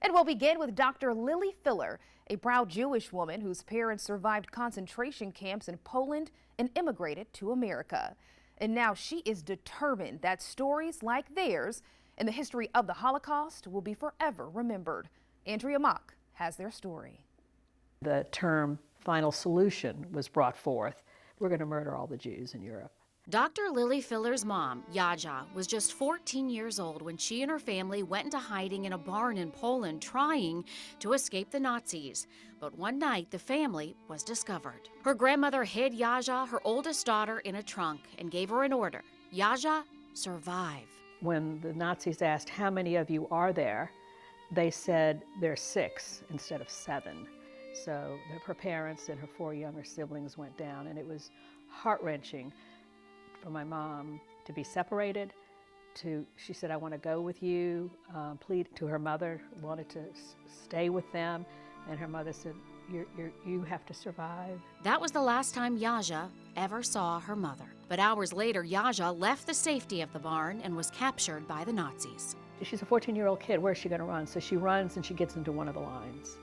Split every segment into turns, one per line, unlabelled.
And we'll begin with Dr. Lilly Fuller, a proud Jewish woman whose parents survived concentration camps in Poland and immigrated to America. And now she is determined that stories like theirs in the history of the Holocaust will be forever remembered. Andrea Mock has their story.
The term final solution was brought forth. We're going to murder all the Jews in Europe.
Dr. Lilly Fuller's mom, Jadzia, was just 14 years old when she and her family went into hiding in a barn in Poland trying to escape the Nazis. But one night, the family was discovered. Her grandmother hid Jadzia, her oldest daughter, in a trunk and gave her an order. Jadzia, survive.
When the Nazis asked, how many of you are there? They said there's 6 instead of 7. So her parents and her 4 younger siblings went down, and it was heart-wrenching for my mom to be separated. She said, I want to go with you, plead to her mother, wanted to stay with them, and her mother said, you have to survive.
That was the last time Jadzia ever saw her mother. But hours later, Jadzia left the safety of the barn and was captured by the Nazis.
She's a 14-year-old kid, where's she going to run? So she runs and she gets into one of the lines.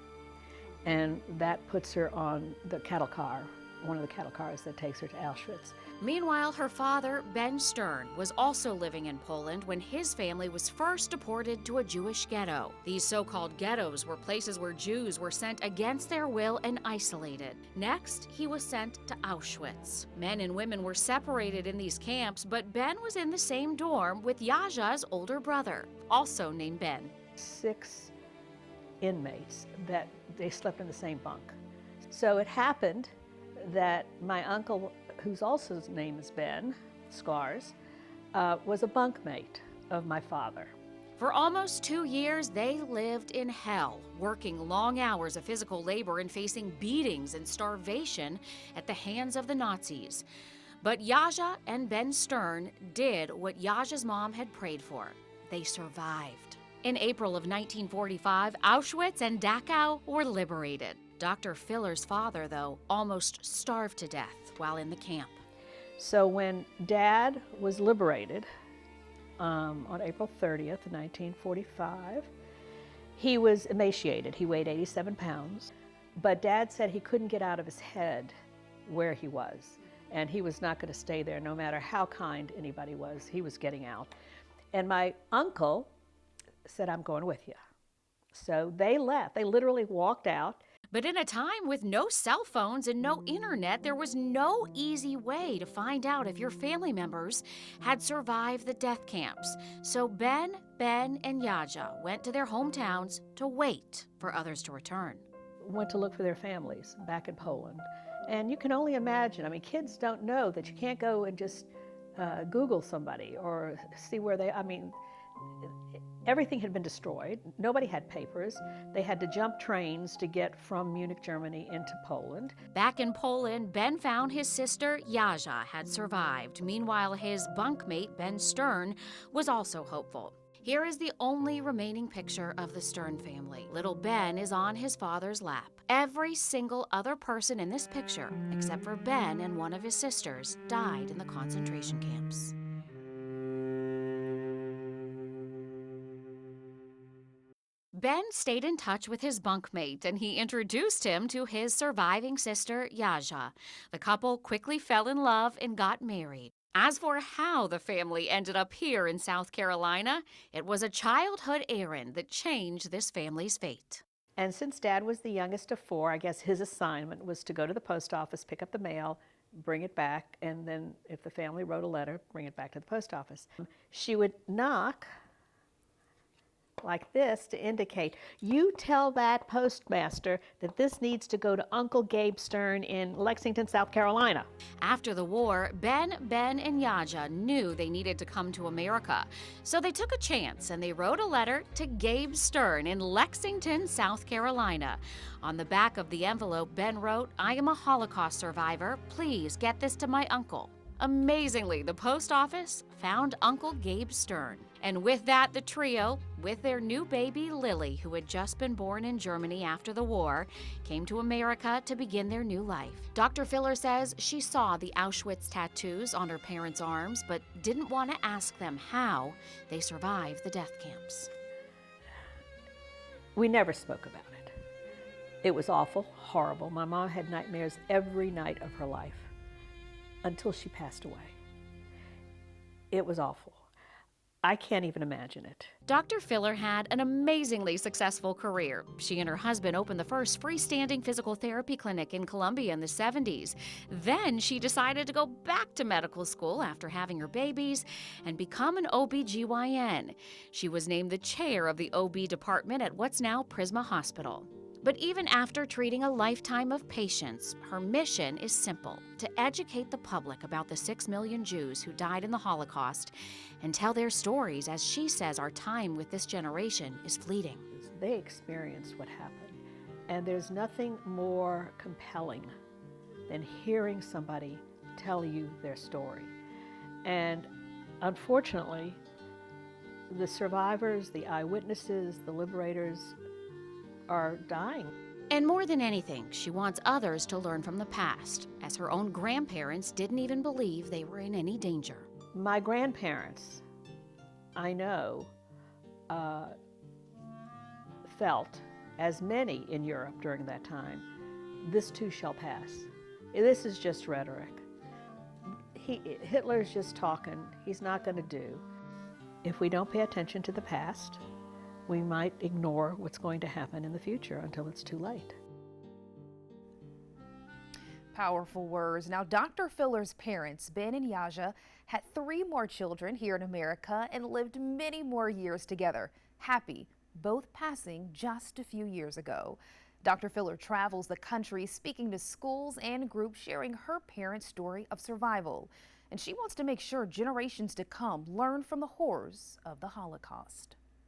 And that puts her on the cattle car, one of the cattle cars that takes her to Auschwitz.
Meanwhile, her father, Ben Stern, was also living in Poland when his family was first deported to a Jewish ghetto. These so-called ghettos were places where Jews were sent against their will and isolated. Next, he was sent to Auschwitz. Men and women were separated in these camps, but Ben was in the same dorm with Jadzia's older brother, also named Ben.
6 inmates that they slept in the same bunk. So it happened that my uncle, whose also his name is Ben, Scars, was a bunkmate of my father.
For almost 2 years, they lived in hell, working long hours of physical labor and facing beatings and starvation at the hands of the Nazis. But Jadzia and Ben Stern did what Jadzia's mom had prayed for. They survived. In April of 1945, Auschwitz and Dachau were liberated. Dr. Fuller's father, though, almost starved to death while in the camp.
So when Dad was liberated on April 30th, 1945, he was emaciated. He weighed 87 pounds. But Dad said he couldn't get out of his head where he was. And he was not going to stay there no matter how kind anybody was. He was getting out. And my uncle said, I'm going with you. So they left. They literally walked out.
But in a time with no cell phones and no internet, there was no easy way to find out if your family members had survived the death camps. So Ben, and Jadzia went to their hometowns to wait for others to return.
Went to look for their families back in Poland. And you can only imagine, I mean, kids don't know that you can't go and just Google somebody or see where they, everything had been destroyed. Nobody had papers. They had to jump trains to get from Munich, Germany into Poland.
Back in Poland, Ben found his sister Jadzia had survived. Meanwhile, his bunkmate, Ben Stern, was also hopeful. Here is the only remaining picture of the Stern family. Little Ben is on his father's lap. Every single other person in this picture, except for Ben and one of his sisters, died in the concentration camps. Ben stayed in touch with his bunkmate, and he introduced him to his surviving sister, Jadzia. The couple quickly fell in love and got married. As for how the family ended up here in South Carolina, it was a childhood errand that changed this family's fate.
And since Dad was the youngest of 4, I guess his assignment was to go to the post office, pick up the mail, bring it back, and then if the family wrote a letter, bring it back to the post office. She would knock like this to indicate, you tell that postmaster that this needs to go to Uncle Gabe Stern in Lexington, South Carolina.
After the war, Ben, and Jadzia knew they needed to come to America. So they took a chance and they wrote a letter to Gabe Stern in Lexington, South Carolina. On the back of the envelope, Ben wrote, I am a Holocaust survivor. Please get this to my uncle. Amazingly, the post office found Uncle Gabe Stern. And with that, the trio, with their new baby Lily, who had just been born in Germany after the war, came to America to begin their new life. Dr. Fuller says she saw the Auschwitz tattoos on her parents' arms, but didn't want to ask them how they survived the death camps.
We never spoke about it. It was awful, horrible. My mom had nightmares every night of her life until she passed away. It was awful. I can't even imagine it.
Dr. Fuller had an amazingly successful career. She and her husband opened the first freestanding physical therapy clinic in Columbia in the 70s. Then she decided to go back to medical school after having her babies and become an OB/GYN. She was named the chair of the OB department at what's now Prisma Hospital. But even after treating a lifetime of patients, her mission is simple: to educate the public about the 6 million Jews who died in the Holocaust and tell their stories, as she says our time with this generation is fleeting.
They experienced what happened, and there's nothing more compelling than hearing somebody tell you their story. And unfortunately, the survivors, the eyewitnesses, the liberators are dying.
And more than anything, she wants others to learn from the past, as her own grandparents didn't even believe they were in any danger.
My grandparents, I know, felt, as many in Europe during that time, this too shall pass. This is just rhetoric. Hitler's just talking. He's not going to do. If we don't pay attention to the past, we might ignore what's going to happen in the future until it's too late.
Powerful words. Now, Dr. Fuller's parents, Ben and Jadzia, had 3 more children here in America and lived many more years together. Happy, both passing just a few years ago. Dr. Fuller travels the country speaking to schools and groups, sharing her parents' story of survival. And she wants to make sure generations to come learn from the horrors of the Holocaust.